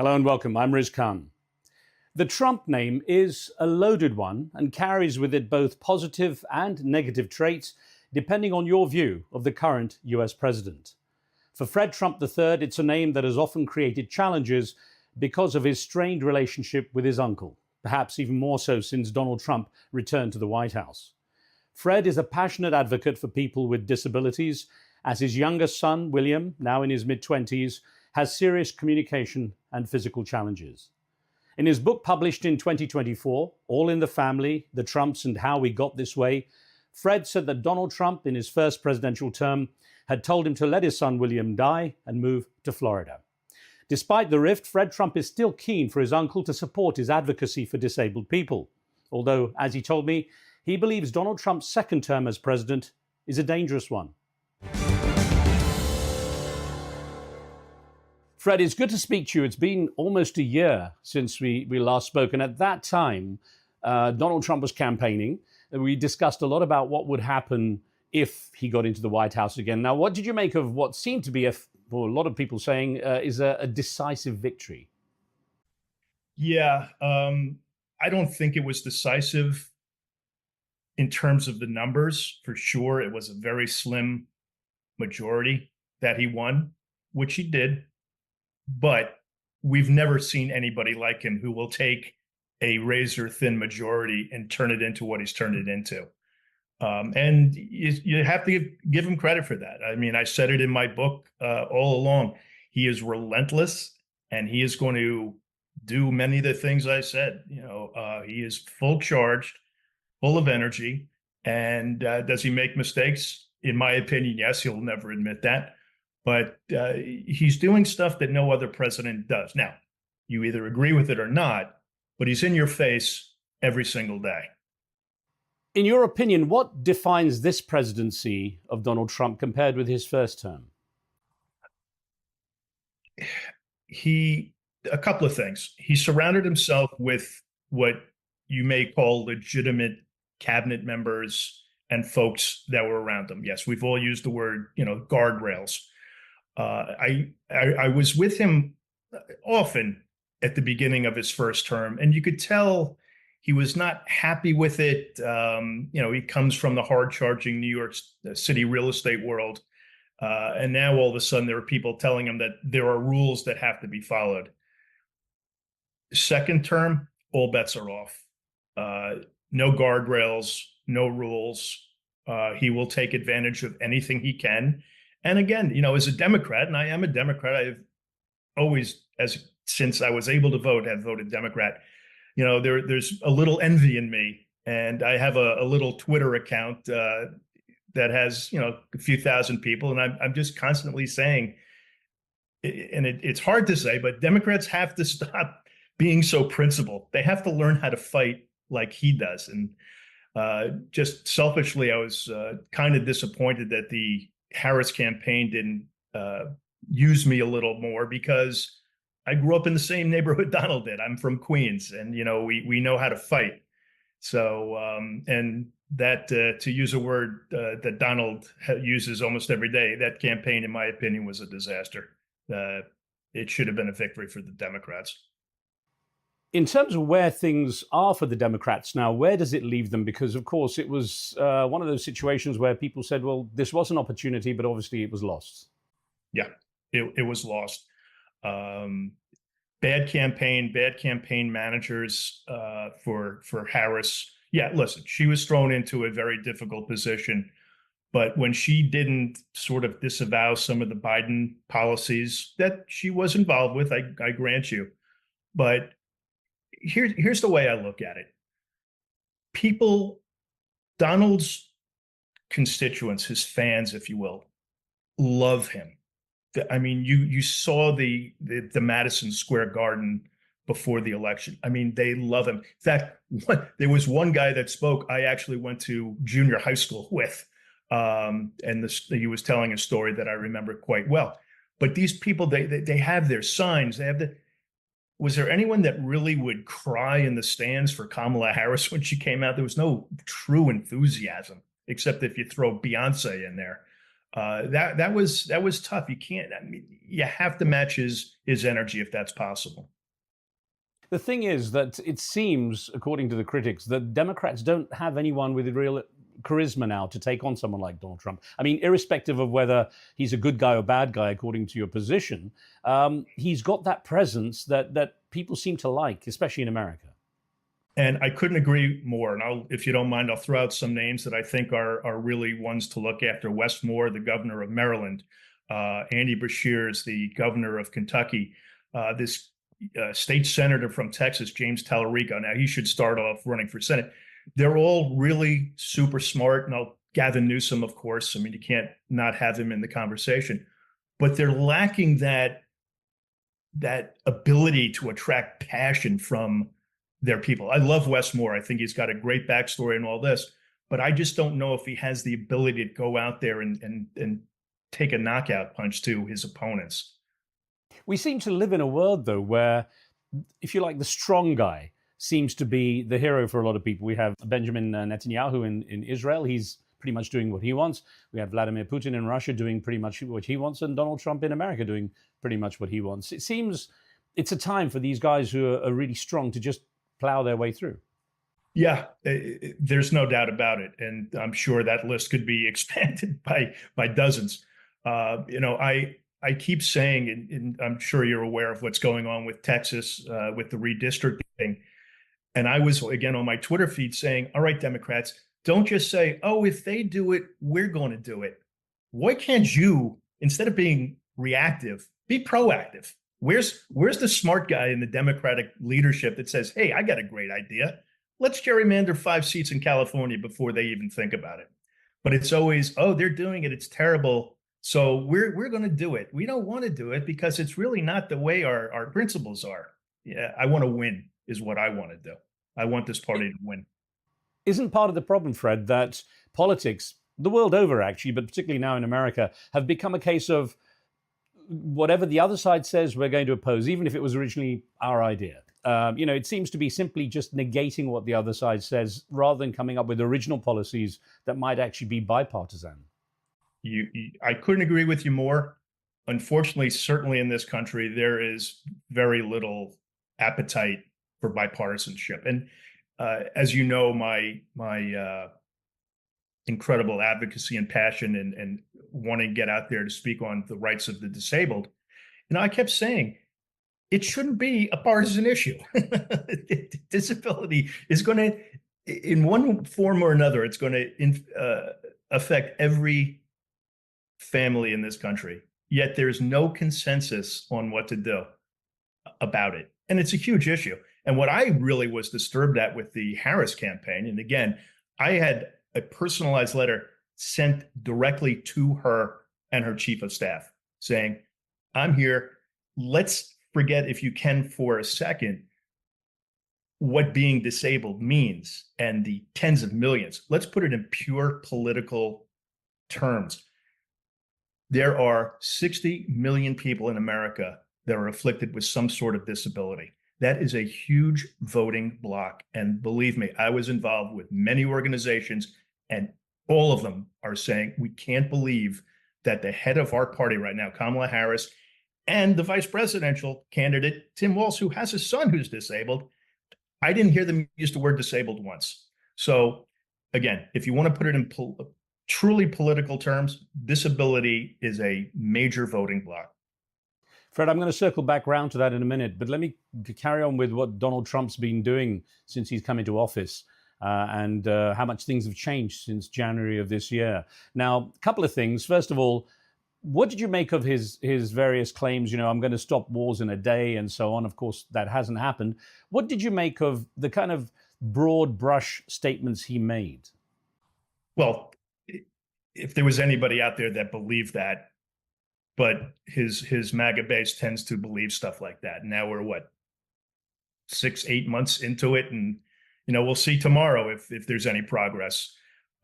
Hello and welcome. I'm Riz Khan. The Trump name is a loaded one and carries with it both positive and negative traits, depending on your view of the current US president. For Fred Trump III, it's a name that has often created challenges because of his strained relationship with his uncle, perhaps even more so since Donald Trump returned to the White House. Fred is a passionate advocate for people with disabilities, as his youngest son, William, now in his mid-20s, has serious communication and physical challenges. In his book published in 2024, All in the Family, The Trumps and How We Got This Way, Fred said that Donald Trump, in his first presidential term, had told him to let his son William die and move to Florida. Despite the rift, Fred Trump is still keen for his uncle to support his advocacy for disabled people. Although, as he told me, he believes Donald Trump's second term as president is a dangerous one. Fred, it's good to speak to you. It's been almost a year since we last spoke. And at that time, Donald Trump was campaigning. We discussed a lot about what would happen if he got into the White House again. Now, what did you make of what seemed to be, for a lot of people saying, is a decisive victory? Yeah, I don't think it was decisive in terms of the numbers. For sure, it was a very slim majority that he won, which he did. But we've never seen anybody like him who will take a razor-thin majority and turn it into what he's turned it into. And you have to give him credit for that. I mean, I said it in my book all along. He is relentless, and he is going to do many of the things I said. He is full charged, full of energy. And does he make mistakes? In my opinion, yes. He'll never admit that. But he's doing stuff that no other president does. Now, you either agree with it or not, but he's in your face every single day. In your opinion, what defines this presidency of Donald Trump compared with his first term? A couple of things. He surrounded himself with what you may call legitimate cabinet members and folks that were around him. Yes, we've all used the word, guardrails. I was with him often at the beginning of his first term, and you could tell he was not happy with it. He comes from the hard-charging New York City real estate world, and now all of a sudden there are people telling him that there are rules that have to be followed. Second term, all bets are off. No guardrails, no rules. He will take advantage of anything he can. And again, as a Democrat, and I am a Democrat, I've always, since I was able to vote, have voted Democrat. There's a little envy in me, and I have a little Twitter account that has, a few thousand people, and I'm just constantly saying, and it's hard to say, but Democrats have to stop being so principled. They have to learn how to fight like he does. And just selfishly, I was kind of disappointed that the Harris campaign didn't use me a little more, because I grew up in the same neighborhood Donald did. I'm from Queens, and we know how to fight. So and that to use a word that Donald uses almost every day, that campaign, in my opinion, was a disaster. It should have been a victory for the Democrats. In terms of where things are for the Democrats now, where does it leave them? Because, of course, it was one of those situations where people said, well, this was an opportunity, but obviously it was lost. Yeah, it was lost. Bad campaign managers for Harris. Yeah, listen, she was thrown into a very difficult position. But when she didn't sort of disavow some of the Biden policies that she was involved with, I grant you. But here's the way I look at it. Donald's constituents, his fans, if you will, love him. I mean, you saw the Madison Square Garden before the election. I mean, they love him. In fact, there was one guy that spoke I actually went to junior high school with, and he was telling a story that I remember quite well. But these people, they have their signs. Was there anyone that really would cry in the stands for Kamala Harris when she came out? There was no true enthusiasm, except if you throw Beyonce in there. That was tough. You can't. I mean, you have to match his energy if that's possible. The thing is that it seems, according to the critics, that Democrats don't have anyone with real charisma now to take on someone like Donald Trump. I mean, irrespective of whether he's a good guy or bad guy, according to your position, he's got that presence that people seem to like, especially in America. And I couldn't agree more. And if you don't mind, I'll throw out some names that I think are really ones to look after. Wes Moore, the governor of Maryland, Andy Beshear is the governor of Kentucky. This state senator from Texas, James Tallarico. Now he should start off running for Senate. They're all really super smart. And Gavin Newsom, of course. I mean, you can't not have him in the conversation, but they're lacking that ability to attract passion from their people. I love Wes Moore. I think he's got a great backstory and all this, but I just don't know if he has the ability to go out there and take a knockout punch to his opponents. We seem to live in a world, though, where, if you like, the strong guy seems to be the hero for a lot of people. We have Benjamin Netanyahu in Israel. He's pretty much doing what he wants. We have Vladimir Putin in Russia doing pretty much what he wants, and Donald Trump in America doing pretty much what he wants. It seems it's a time for these guys who are really strong to just plow their way through. Yeah, there's no doubt about it. And I'm sure that list could be expanded by dozens. I keep saying, and I'm sure you're aware of what's going on with Texas with the redistricting. And I was, again, on my Twitter feed saying, all right, Democrats, don't just say, oh, if they do it, we're going to do it. Why can't you, instead of being reactive, be proactive? Where's the smart guy in the Democratic leadership that says, hey, I got a great idea. Let's gerrymander 5 seats in California before they even think about it. But it's always, oh, they're doing it. It's terrible. So we're going to do it. We don't want to do it because it's really not the way our principles are. Yeah, I want to win is what I want to do. I want this party to win. Isn't part of the problem, Fred, that politics, the world over actually, but particularly now in America, have become a case of whatever the other side says, we're going to oppose, even if it was originally our idea. It seems to be simply just negating what the other side says rather than coming up with original policies that might actually be bipartisan. I couldn't agree with you more. Unfortunately, certainly in this country, there is very little appetite for bipartisanship. And as you know, my incredible advocacy and passion and wanting to get out there to speak on the rights of the disabled, I kept saying it shouldn't be a partisan issue. Disability is going to, in one form or another, it's going to affect every family in this country. Yet there's no consensus on what to do about it. And it's a huge issue. And what I really was disturbed at with the Harris campaign, and again, I had a personalized letter sent directly to her and her chief of staff saying, I'm here. Let's forget, if you can, for a second, what being disabled means and the tens of millions. Let's put it in pure political terms. There are 60 million people in America that are afflicted with some sort of disability. That is a huge voting block. And believe me, I was involved with many organizations, and all of them are saying, we can't believe that the head of our party right now, Kamala Harris, and the vice presidential candidate, Tim Walz, who has a son who's disabled, I didn't hear them use the word disabled once. So again, if you want to put it in truly political terms, disability is a major voting block. Fred, I'm going to circle back around to that in a minute, but let me carry on with what Donald Trump's been doing since he's come into office and how much things have changed since January of this year. Now, a couple of things. First of all, what did you make of his various claims? I'm going to stop wars in a day and so on. Of course, that hasn't happened. What did you make of the kind of broad brush statements he made? Well, if there was anybody out there that believed that, but his MAGA base tends to believe stuff like that. Now we're 6-8 months into it, and we'll see tomorrow if there's any progress.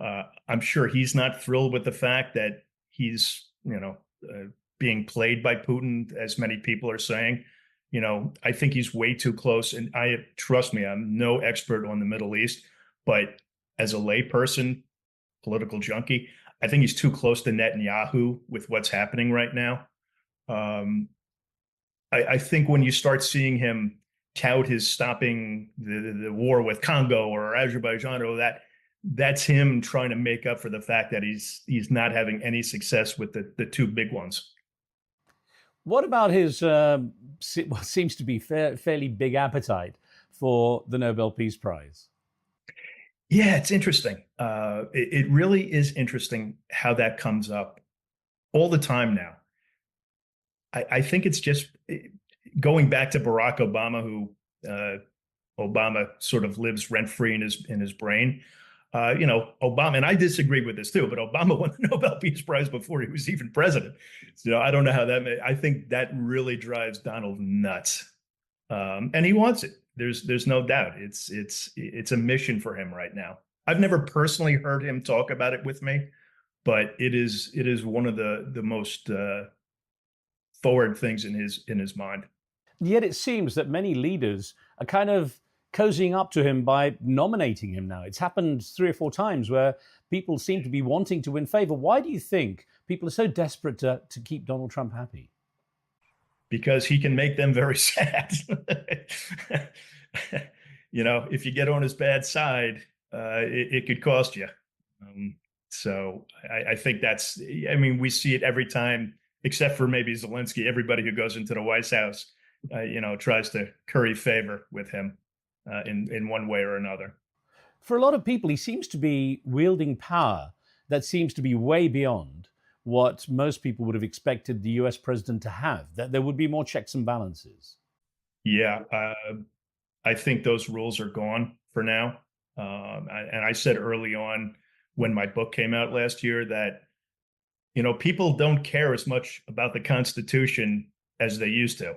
I'm sure he's not thrilled with the fact that he's being played by Putin, as many people are saying. I think he's way too close, and trust me, I'm no expert on the Middle East, but as a layperson, political junkie, I think he's too close to Netanyahu with what's happening right now. I think when you start seeing him tout his stopping the war with Congo or Azerbaijan or that's him trying to make up for the fact that he's not having any success with the two big ones. What about his what seems to be fairly big appetite for the Nobel Peace Prize? Yeah, it's interesting. It really is interesting how that comes up all the time now. I think it's just going back to Barack Obama, who Obama sort of lives rent free in his brain. Obama, and I disagree with this too, but Obama won the Nobel Peace Prize before he was even president. So I don't know how that. I think that really drives Donald nuts, and he wants it. There's no doubt. It's a mission for him right now. I've never personally heard him talk about it with me, but it is one of the most forward things in his mind. Yet it seems that many leaders are kind of cozying up to him by nominating him now. It's happened 3 or 4 times where people seem to be wanting to win favor. Why do you think people are so desperate to keep Donald Trump happy? Because he can make them very sad. If you get on his bad side, it could cost you. So I think we see it every time, except for maybe Zelensky. Everybody who goes into the White House, tries to curry favor with him in one way or another. For a lot of people, he seems to be wielding power that seems to be way beyond what most people would have expected the US president to have, that there would be more checks and balances. Yeah, I think those rules are gone for now. And I said early on when my book came out last year that, people don't care as much about the Constitution as they used to.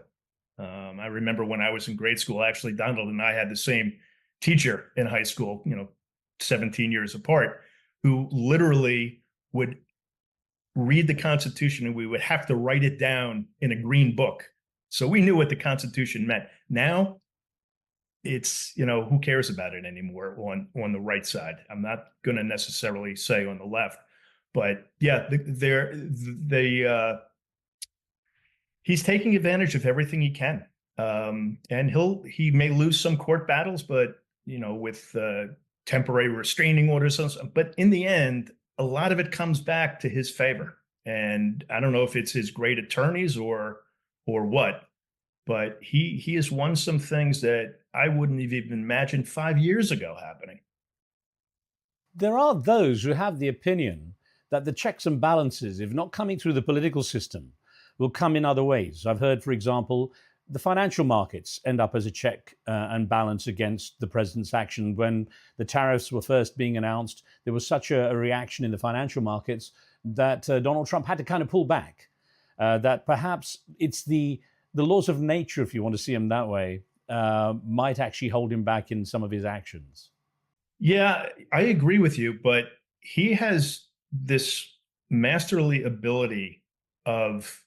I remember when I was in grade school, actually, Donald and I had the same teacher in high school, 17 years apart, who literally would read the Constitution and we would have to write it down in a green book. So we knew what the Constitution meant. Now it's, who cares about it anymore on the right side? I'm not going to necessarily say on the left, but yeah, he's taking advantage of everything he can. And he may lose some court battles, but with temporary restraining orders, but in the end, a lot of it comes back to his favor. And I don't know if it's his great attorneys or what, but he has won some things that I wouldn't have even imagined 5 years ago happening. There are those who have the opinion that the checks and balances, if not coming through the political system, will come in other ways. I've heard, for example, the financial markets end up as a check and balance against the president's action. When the tariffs were first being announced, there was such a reaction in the financial markets that Donald Trump had to kind of pull back. That perhaps it's the laws of nature, if you want to see him that way, might actually hold him back in some of his actions. Yeah, I agree with you, but he has this masterly ability of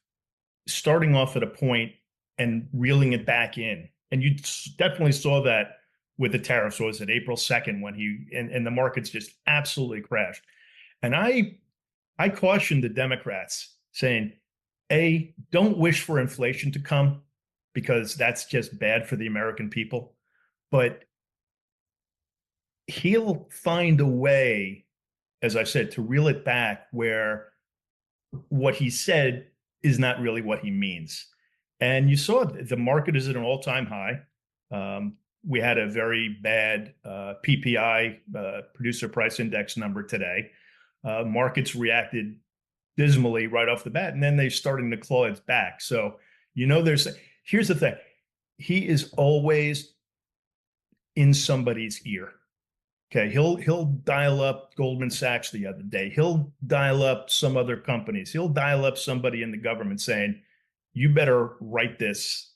starting off at a point and reeling it back in. And you definitely saw that with the tariffs. Was it April 2nd when and the markets just absolutely crashed? And I cautioned the Democrats saying, A, don't wish for inflation to come because that's just bad for the American people. But he'll find a way, as I said, to reel it back where what he said is not really what he means. And you saw the market is at an all-time high. We had a very bad PPI, producer price index number today. Markets reacted dismally right off the bat, and then they're starting to claw its back. So, here's the thing. He is always in somebody's ear. Okay, he'll dial up Goldman Sachs the other day. He'll dial up some other companies. He'll dial up somebody in the government saying, you better write this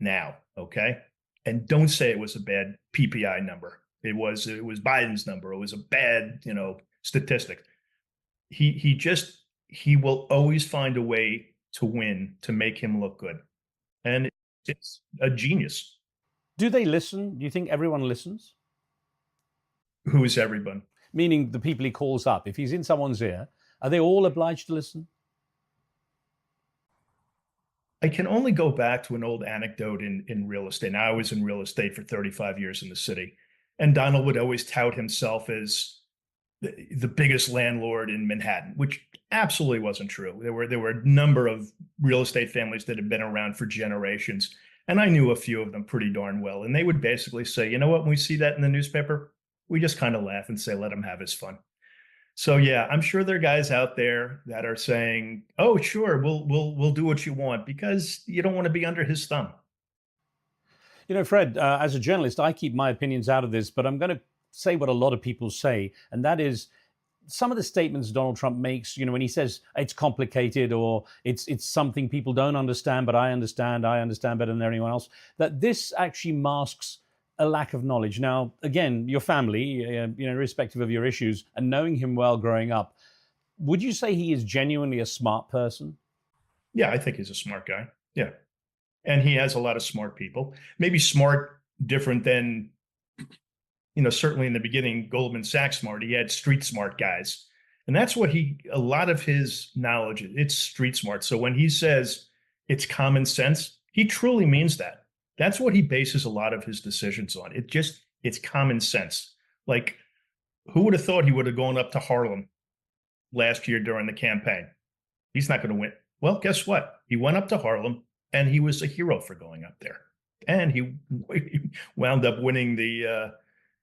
now, okay? And don't say it was a bad PPI number. It was Biden's number. It was a bad, statistic. He will always find a way to win, to make him look good. And it's a genius. Do they listen? Do you think everyone listens? Who is everyone? Meaning the people he calls up. If he's in someone's ear, are they all obliged to listen? I can only go back to an old anecdote in real estate. Now, I was in real estate for 35 years in the city, and Donald would always tout himself as the biggest landlord in Manhattan, which absolutely wasn't true. There were a number of real estate families that had been around for generations, and I knew a few of them pretty darn well. And they would basically say, you know what, when we see that in the newspaper, we just kind of laugh and say, let him have his fun. So yeah, I'm sure there are guys out there that are saying, "Oh, sure, we'll do what you want," because you don't want to be under his thumb. You know, Fred, as a journalist, I keep my opinions out of this, but I'm going to say what a lot of people say, and that is some of the statements Donald Trump makes, when he says it's complicated or it's something people don't understand, but I understand better than anyone else, that this actually masks a lack of knowledge. Now, again, your family, irrespective of your issues, and knowing him well growing up, would you say he is genuinely a smart person? Yeah, I think he's a smart guy. Yeah, and he has a lot of smart people. Maybe smart different than, certainly in the beginning, Goldman Sachs smart. He had street smart guys. And that's what a lot of his knowledge, it's street smart. So when he says it's common sense, he truly means that. That's what he bases a lot of his decisions on. It's common sense. Like, who would have thought he would have gone up to Harlem last year during the campaign? He's not going to win. Well, guess what? He went up to Harlem and he was a hero for going up there. And he wound up winning the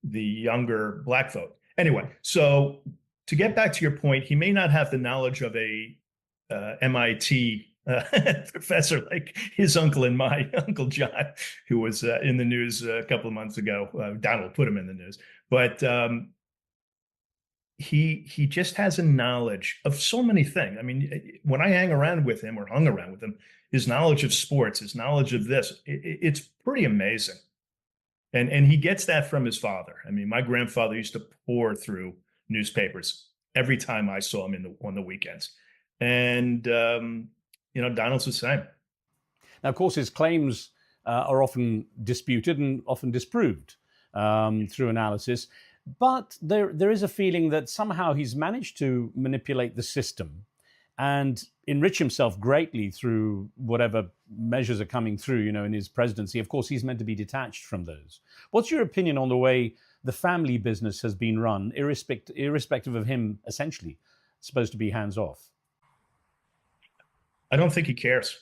younger black vote. Anyway, so to get back to your point, he may not have the knowledge of a MIT professor like his uncle and my Uncle John, who was in the news a couple of months ago. Donald put him in the news, but he just has a knowledge of so many things. I mean, when I hang around with him or hung around with him, his knowledge of sports, his knowledge of this, it's pretty amazing. And he gets that from his father. I mean, my grandfather used to pour through newspapers every time I saw him on the weekends. And Donald's the same. Now, of course, his claims are often disputed and often disproved through analysis. But there is a feeling that somehow he's managed to manipulate the system and enrich himself greatly through whatever measures are coming through, in his presidency. Of course, he's meant to be detached from those. What's your opinion on the way the family business has been run, irrespective of him essentially supposed to be hands off? I don't think he cares.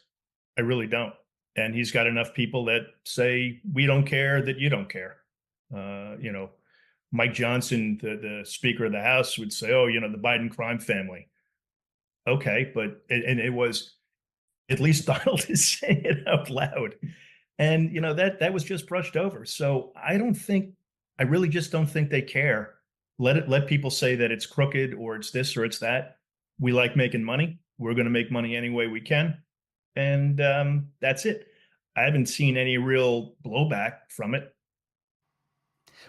I really don't. And he's got enough people that say, we don't care that you don't care. Mike Johnson, the Speaker of the House, would say, oh, the Biden crime family. Okay, but it was, at least Donald is saying it out loud. And, that was just brushed over. So I really just don't think they care. Let people say that it's crooked or it's this or it's that. We like making money. We're going to make money any way we can. And that's it. I haven't seen any real blowback from it.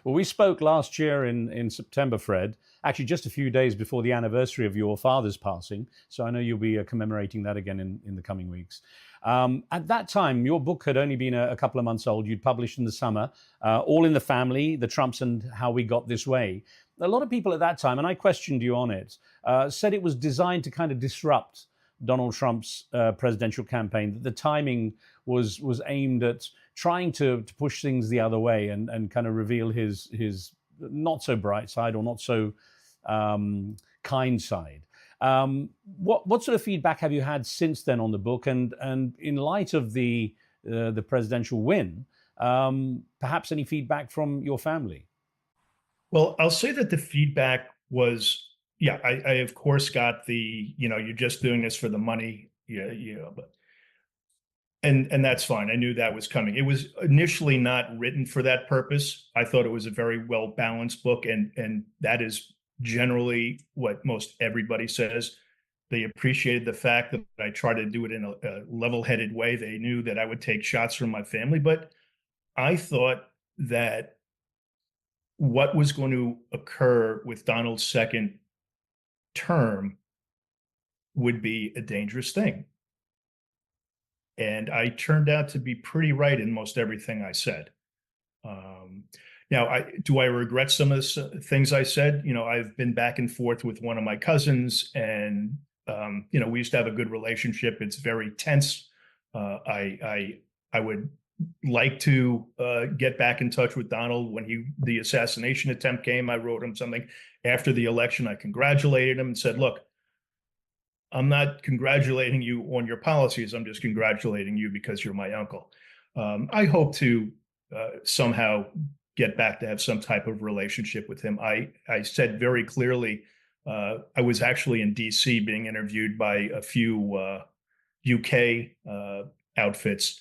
Well, we spoke last year in September, Fred, actually just a few days before the anniversary of your father's passing. So I know you'll be commemorating that again in the coming weeks. At that time, your book had only been a couple of months old. You'd published in the summer, All in the Family, The Trumps and How We Got This Way. A lot of people at that time, and I questioned you on it, said it was designed to kind of disrupt Donald Trump's presidential campaign, that the timing was aimed at trying to push things the other way and kind of reveal his not so bright side or not so kind side. What sort of feedback have you had since then on the book? And in light of the presidential win, perhaps any feedback from your family? Well, I'll say that the feedback was, yeah, I of course got the, you're just doing this for the money, but and that's fine. I knew that was coming. It was initially not written for that purpose. I thought it was a very well balanced book, and that is generally what most everybody says. They appreciated the fact that I tried to do it in a level-headed way. They knew that I would take shots from my family, but I thought that what was going to occur with Donald's second term would be a dangerous thing. And I turned out to be pretty right in most everything I said. Now, do I regret some of the things I said? I've been back and forth with one of my cousins, and we used to have a good relationship. It's very tense I would like to get back in touch with Donald when the assassination attempt came. I wrote him something after the election. I congratulated him and said, look, I'm not congratulating you on your policies. I'm just congratulating you because you're my uncle. I hope to somehow get back to have some type of relationship with him. I said very clearly, I was actually in DC being interviewed by a few UK outfits.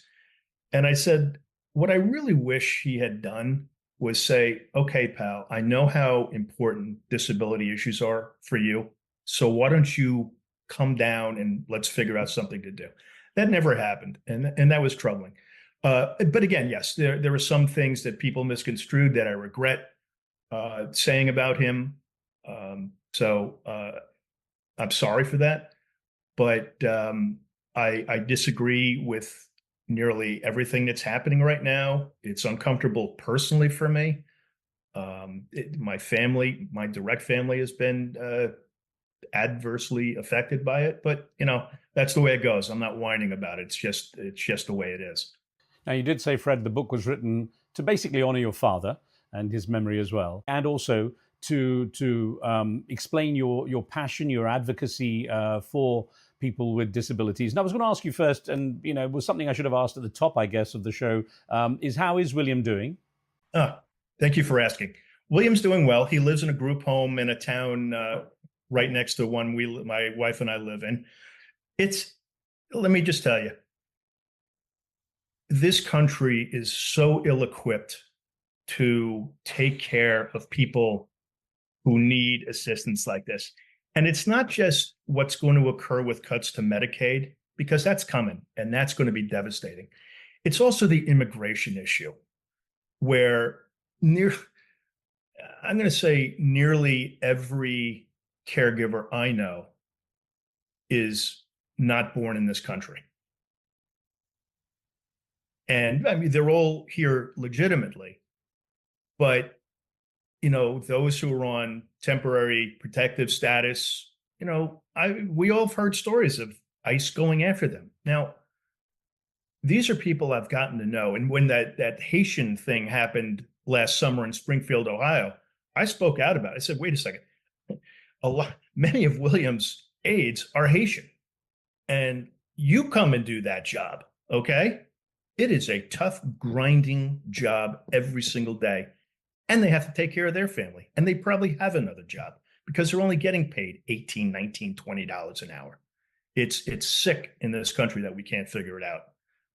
And I said, what I really wish he had done was say, okay, pal, I know how important disability issues are for you. So why don't you come down and let's figure out something to do? That never happened. And that was troubling. But again, yes, there were some things that people misconstrued that I regret saying about him. So I'm sorry for that. But I disagree with nearly everything that's happening right now. It's uncomfortable personally for me. My family, my direct family has been adversely affected by it, but that's the way it goes. I'm not whining about it. It's just the way it is. Now, you did say, Fred, the book was written to basically honor your father and his memory as well, and also to explain your passion, your advocacy for people with disabilities. And I was going to ask you first, and it was something I should have asked at the top, I guess, of the show, is how is William doing? Thank you for asking. William's doing well. He lives in a group home in a town right next to one my wife and I live in. Let me just tell you, this country is so ill-equipped to take care of people who need assistance like this. And it's not just what's going to occur with cuts to Medicaid, because that's coming and that's going to be devastating. It's also the immigration issue, where I'm going to say nearly every caregiver I know is not born in this country. And I mean, they're all here legitimately, but those who are on temporary protective status, we all have heard stories of ICE going after them. Now, these are people I've gotten to know. And when that Haitian thing happened last summer in Springfield, Ohio, I spoke out about it. I said, wait a second. Many of William's aides are Haitian, and you come and do that job, okay? It is a tough, grinding job every single day. And they have to take care of their family. And they probably have another job because they're only getting paid $18, $19, $20 an hour. It's sick in this country that we can't figure it out.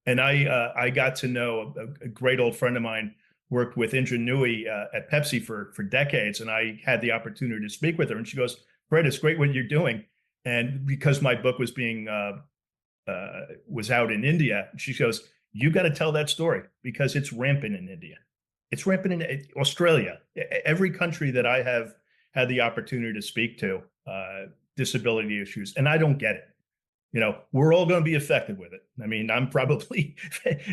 And I got to know a great old friend of mine, worked with Ingenuity at Pepsi for decades. And I had the opportunity to speak with her. And she goes, Fred, it's great what you're doing. And because my book was was out in India, she goes, you got to tell that story because it's rampant in India. It's rampant in Australia. Every country that I have had the opportunity to speak to, disability issues, and I don't get it. We're all going to be affected with it. I mean, I'm probably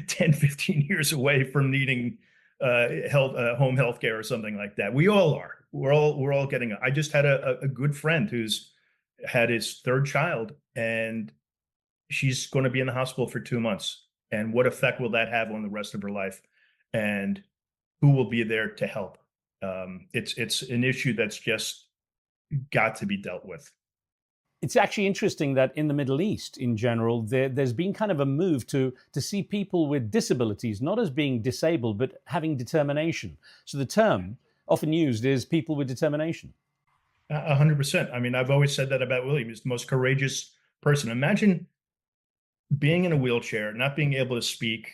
10, 15 years away from needing home health care or something like that. We all are. We're all getting. I just had a good friend who's had his third child, and she's going to be in the hospital for 2 months. And what effect will that have on the rest of her life? And who will be there to help? It's an issue that's just got to be dealt with. It's actually interesting that in the Middle East, in general, there's been kind of a move to see people with disabilities not as being disabled, but having determination. So the term often used is people with determination. 100%. I mean, I've always said that about William. He's the most courageous person. Imagine being in a wheelchair, not being able to speak,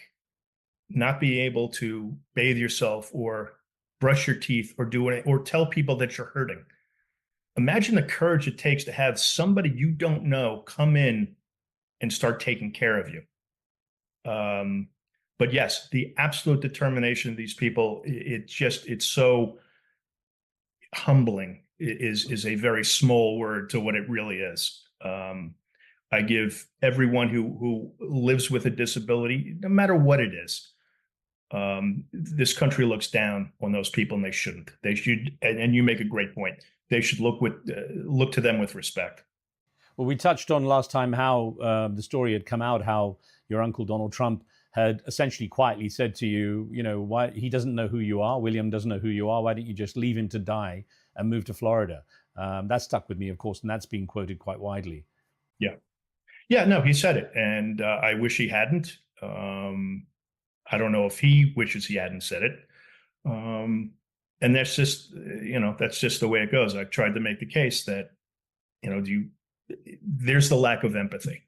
not being able to bathe yourself or brush your teeth or tell people that you're hurting. Imagine the courage it takes to have somebody you don't know come in and start taking care of you. But yes, the absolute determination of these people, it's so humbling. It is a very small word to what it really is. I give everyone who lives with a disability, no matter what it is, this country looks down on those people, and they shouldn't. They should, and you make a great point. They should look to them with respect. Well, we touched on last time how the story had come out, how your uncle Donald Trump had essentially quietly said to you, why he doesn't know who you are. William doesn't know who you are. Why don't you just leave him to die and move to Florida? That stuck with me, of course, and that's being quoted quite widely. Yeah. Yeah, no, he said it. And I wish he hadn't. I don't know if he wishes he hadn't said it. And that's just, that's just the way it goes. I tried to make the case that, there's the lack of empathy.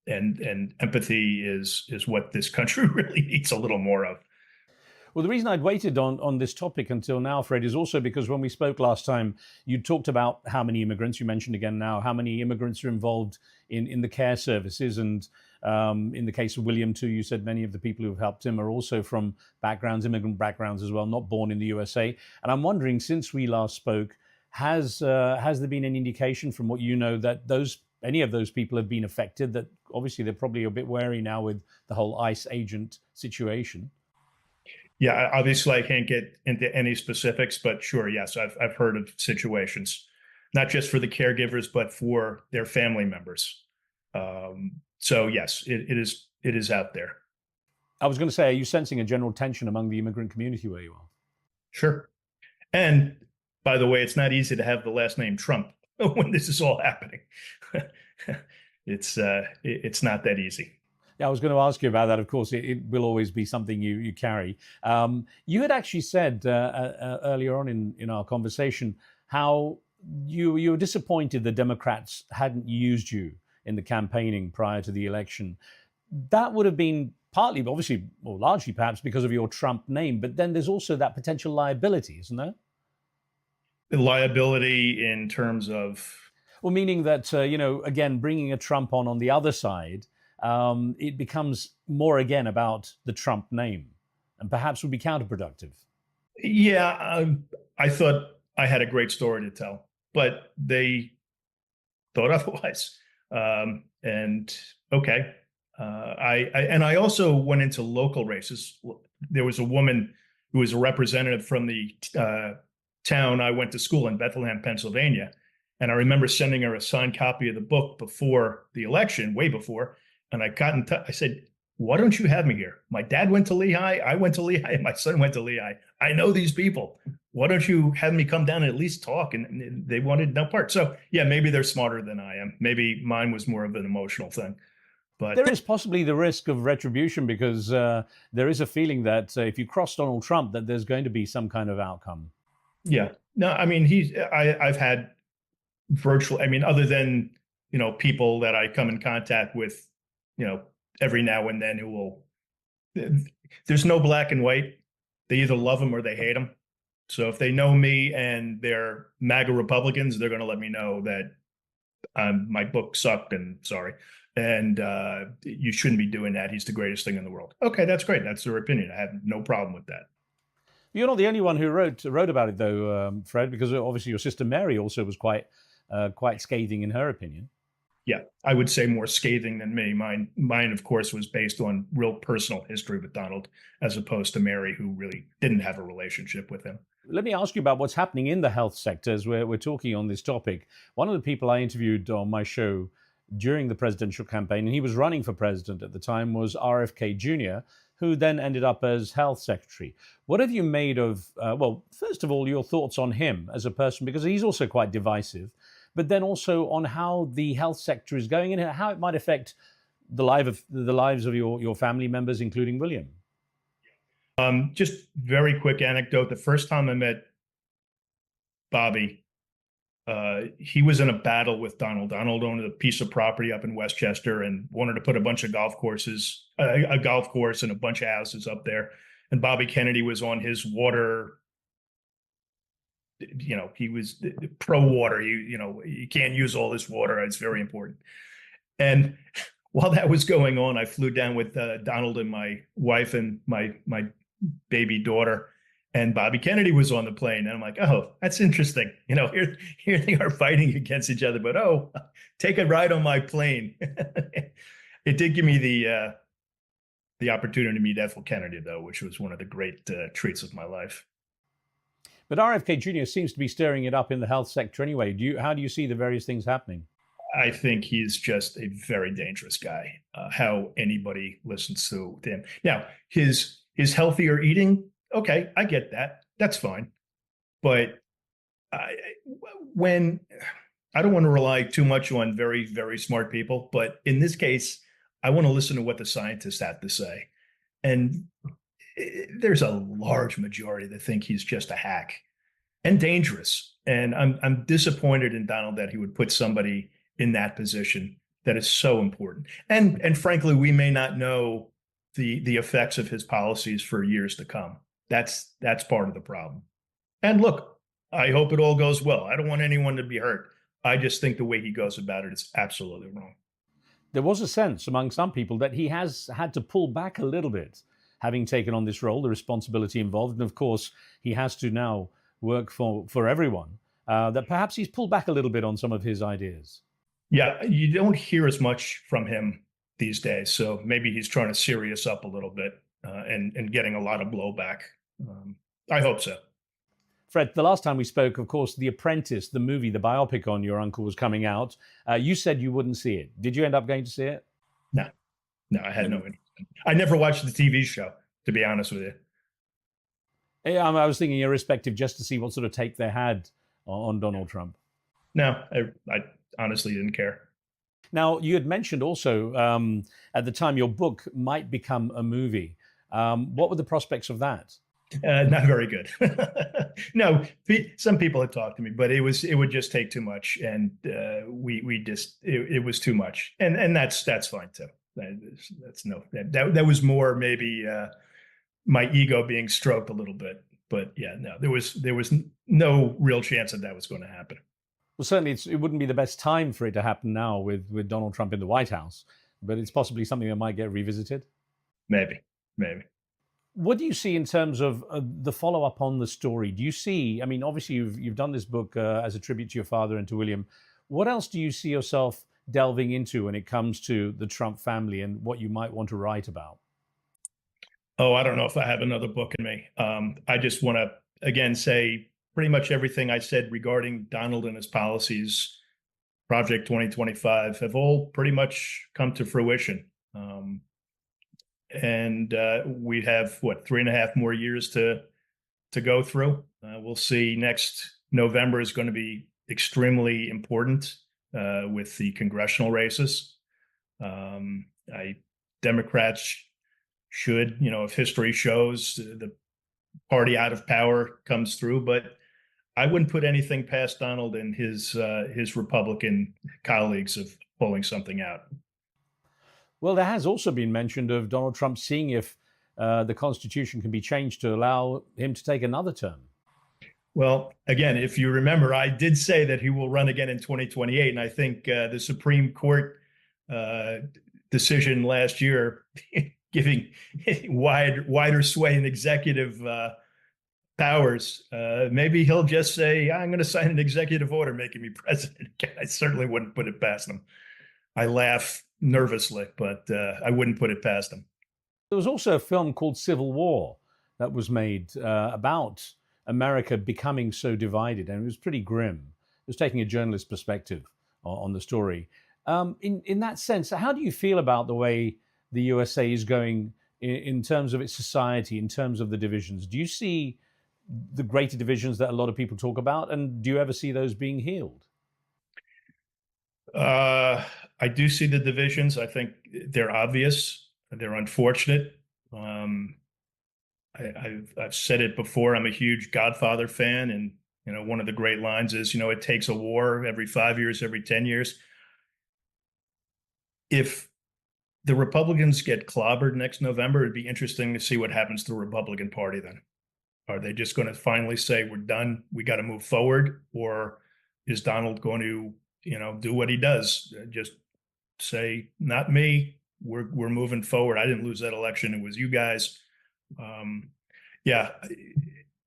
And empathy is what this country really needs a little more of. Well, the reason I'd waited on this topic until now, Fred, is also because when we spoke last time, you talked about how many immigrants, you mentioned again now, how many immigrants are involved in the care services. And in the case of William, too, you said many of the people who've helped him are also from immigrant backgrounds as well, not born in the USA. And I'm wondering, since we last spoke, has there been any indication from what you know that any of those people have been affected? That obviously they're probably a bit wary now with the whole ICE agent situation. Yeah, obviously I can't get into any specifics, but sure, yes, I've heard of situations, not just for the caregivers, but for their family members. So yes, it is out there. I was going to say, are you sensing a general tension among the immigrant community where you are? Sure. And by the way, it's not easy to have the last name Trump when this is all happening. It's not that easy. Yeah, I was going to ask you about that. Of course, it will always be something you carry. You had actually said earlier on in our conversation how you were disappointed the Democrats hadn't used you in the campaigning prior to the election. That would have been partly, obviously, or largely perhaps because of your Trump name, but then there's also that potential liability, isn't there? The liability in terms of? Well, meaning that, again, bringing a Trump on the other side, it becomes more again about the Trump name and perhaps would be counterproductive. Yeah, I thought I had a great story to tell, but they thought otherwise. And okay. I also went into local races. There was a woman who was a representative from the town I went to school in, Bethlehem, Pennsylvania. And I remember sending her a signed copy of the book before the election, way before. And I got in touch. I said, why don't you have me here? My dad went to Lehigh. I went to Lehigh. And my son went to Lehigh. I know these people. Why don't you have me come down and at least talk? And they wanted no part. So yeah, maybe they're smarter than I am. Maybe mine was more of an emotional thing. But there is possibly the risk of retribution because there is a feeling that if you cross Donald Trump, that there's going to be some kind of outcome. Yeah. No, I mean, I've had virtual, I mean, other than, people that I come in contact with, every now and then who will, there's no black and white. They either love him or they hate him. So if they know me and they're MAGA Republicans, they're going to let me know that my book sucked and sorry. And you shouldn't be doing that. He's the greatest thing in the world. Okay, that's great. That's their opinion. I have no problem with that. You're not the only one who wrote about it, though, Fred, because obviously your sister Mary also was quite scathing in her opinion. Yeah, I would say more scathing than me. Mine, of course, was based on real personal history with Donald, as opposed to Mary, who really didn't have a relationship with him. Let me ask you about what's happening in the health sector as we're talking on this topic. One of the people I interviewed on my show during the presidential campaign, and he was running for president at the time, was RFK Jr., who then ended up as health secretary. What have you made of, well, first of all, your thoughts on him as a person, because he's also quite divisive, but then also on how the health sector is going and how it might affect the lives of your family members, including William? Just very quick anecdote. The first time I met Bobby, he was in a battle with Donald. Donald owned a piece of property up in Westchester and wanted to put a bunch of golf courses, a golf course and a bunch of houses up there. And Bobby Kennedy was on his water. He was pro water. You can't use all this water. It's very important. And while that was going on, I flew down with Donald and my wife and my baby daughter. And Bobby Kennedy was on the plane. And I'm like, oh, that's interesting. Here they are fighting against each other, but take a ride on my plane. It did give me the opportunity to meet Ethel Kennedy, though, which was one of the great treats of my life. But RFK Jr. seems to be stirring it up in the health sector anyway. How do you see the various things happening? I think he's just a very dangerous guy. How anybody listens to him now? His healthier eating, okay, I get that. That's fine. But I, when I don't want to rely too much on very, very smart people, but in this case, I want to listen to what the scientists have to say. And there's a large majority that think he's just a hack and dangerous. And I'm disappointed in Donald that he would put somebody in that position that is so important. And frankly, we may not know the effects of his policies for years to come. That's part of the problem. And look, I hope it all goes well. I don't want anyone to be hurt. I just think the way he goes about it is absolutely wrong. There was a sense among some people that he has had to pull back a little bit, having taken on this role, the responsibility involved. And of course, he has to now work for everyone, that perhaps he's pulled back a little bit on some of his ideas. Yeah, you don't hear as much from him these days. So maybe he's trying to serious up a little bit and getting a lot of blowback. I hope so. Fred, the last time we spoke, of course, The Apprentice, the movie, the biopic on your uncle was coming out. You said you wouldn't see it. Did you end up going to see it? No, no, I had no interest. I never watched the TV show, to be honest with you. Yeah, I was thinking irrespective just to see what sort of take they had on Donald Trump. No, I honestly didn't care. Now, you had mentioned also at the time your book might become a movie. What were the prospects of that? Not very good. No, some people had talked to me, but it would just take too much, and it was too much, and that's fine too. That was more maybe my ego being stroked a little bit, but yeah, no, there was no real chance that was going to happen. Well, certainly it wouldn't be the best time for it to happen now with Donald Trump in the White House, but it's possibly something that might get revisited. Maybe. What do you see in terms of the follow up on the story? Do you see? I mean, obviously you've done this book as a tribute to your father and to William. What else do you see yourself delving into when it comes to the Trump family and what you might want to write about? Oh, I don't know if I have another book in me. I just want to again say pretty much everything I said regarding Donald and his policies, Project 2025, have all pretty much come to fruition. And we have 3.5 more years to go through. We'll see. Next November is going to be extremely important with the congressional races. Democrats should, if history shows the party out of power comes through, but I wouldn't put anything past Donald and his Republican colleagues of pulling something out. Well, there has also been mention of Donald Trump seeing if the Constitution can be changed to allow him to take another term. Well, again, if you remember, I did say that he will run again in 2028. And I think the Supreme Court decision last year giving wider sway in executive powers, maybe he'll just say, I'm going to sign an executive order making me president again. I certainly wouldn't put it past him. I laugh nervously, but I wouldn't put it past him. There was also a film called Civil War that was made about America becoming so divided, and it was pretty grim. It was taking a journalist perspective on the story. In that sense, how do you feel about the way the USA is going in terms of its society, in terms of the divisions? Do you see the greater divisions that a lot of people talk about, and do you ever see those being healed? I do see the divisions. I think they're obvious. They're unfortunate. I've said it before. I'm a huge Godfather fan, and one of the great lines is, it takes a war every 5 years, every 10 years. If the Republicans get clobbered next November, it'd be interesting to see what happens to the Republican Party then. Are they just going to finally say we're done? We got to move forward, or is Donald going to do what he does, just say, not me, we're moving forward. I didn't lose that election. It was you guys. Yeah,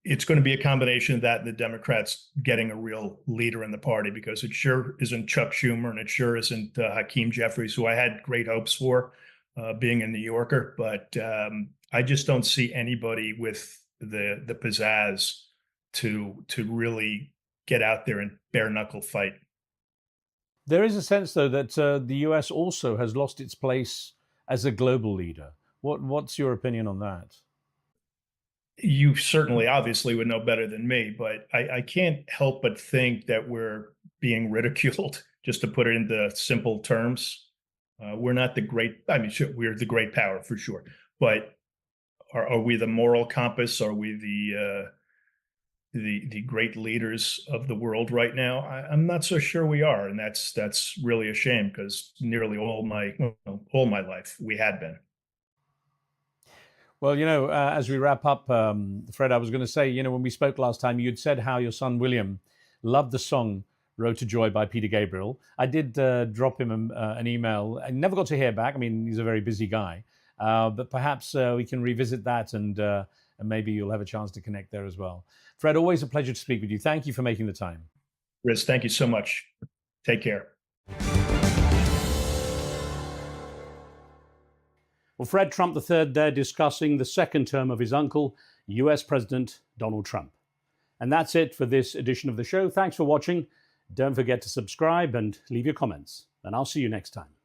it's going to be a combination of that and the Democrats getting a real leader in the party, because it sure isn't Chuck Schumer and it sure isn't Hakeem Jeffries, who I had great hopes for being a New Yorker. But I just don't see anybody with the pizzazz to really get out there and bare knuckle fight. There is a sense, though, that the US also has lost its place as a global leader. What's your opinion on that? You certainly obviously would know better than me, but I can't help but think that we're being ridiculed, just to put it into simple terms. We're not the great, I mean, sure, we're the great power for sure, but are we the moral compass? Are we the great leaders of the world right now? I'm not so sure we are, and that's really a shame because nearly all my life we had been. Well, as we wrap up, Fred, I was going to say, when we spoke last time, you'd said how your son William loved the song "Road to Joy" by Peter Gabriel. I did drop him an email. I never got to hear back. I mean, he's a very busy guy, but perhaps we can revisit that, and maybe you'll have a chance to connect there as well. Fred, always a pleasure to speak with you. Thank you for making the time. Riz, thank you so much. Take care. Well, Fred Trump III there discussing the second term of his uncle, US President Donald Trump. And that's it for this edition of the show. Thanks for watching. Don't forget to subscribe and leave your comments. And I'll see you next time.